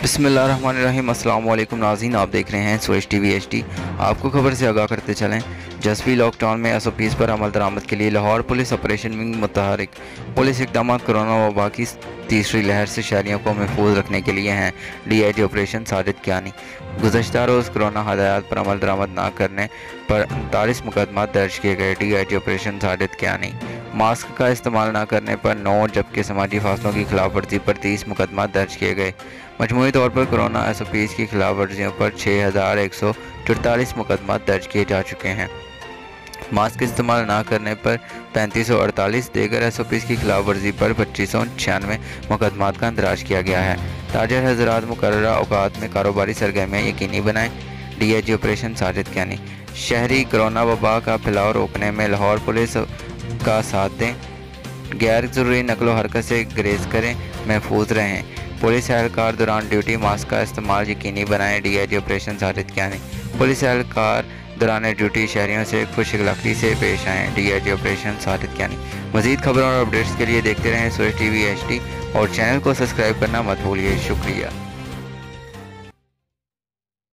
बिस्मिल्लाहिर्रहमानिर्रहीम। अस्सलाम वालेकुम नाज़रीन, आप देख रहे हैं सोएज टीवी HD। आपको खबर से आगाह करते चलें, जसवी लॉकडाउन में SOPs पर अमल दरामद के लिए लाहौर पुलिस ऑपरेशन विंग मुतहरिक। पुलिस इक़दाम कोरोना वबा की तीसरी लहर से शहरियों को महफूज रखने के लिए हैं। DIG operation Sajid Kiani. गुज़श्ता रोज़ कोरोना हदायत पर अमल दरामद न करने पर 39 मुकदमा दर्ज किए गए। DIG operation Sajid Kiyani. Mask का इस्तेमाल न करने पर 9 जबकि समाजी फासलों की खिलाफ वर्जी पर 30 मुकदमा दर्ज किए गए। मजमूई तौर पर कोरोना SOPs की खिलाफ वर्जियों पर 6144 मुकदमा दर्ज किए जा चुके हैं। मास्क इस्तेमाल न करने पर 3548, दीगर SOPs की खिलाफ वर्जी पर 2596 मुकदमात का इंदराज किया गया है। ताजर हज़रात मुकर्ररा औकात में कारोबारी सरगर्मियाँ यकीनी बनाएं। DIG operation Sajid Kiyani. शहरी कोरोना वबा का फैलाव रोकने में लाहौर पुलिस का साथ दें। गैर ज़रूरी नकलो हरकत से गुरेज करें, महफूज रहें। पुलिस एहलकार दौरान ड्यूटी मास्क का इस्तेमाल यकीनी बनाएं। DIG operation Sajid Kiani. Police एहलकार दौरान ड्यूटी शहरियों से खुश अखलाकी से पेश आएँ। DIG operation Sajid Kiyani. मज़ीद खबरों और अपडेट्स के लिए देखते रहें सोएज टीवी HD और चैनल को सब्सक्राइब करना मत भूलिए। शुक्रिया।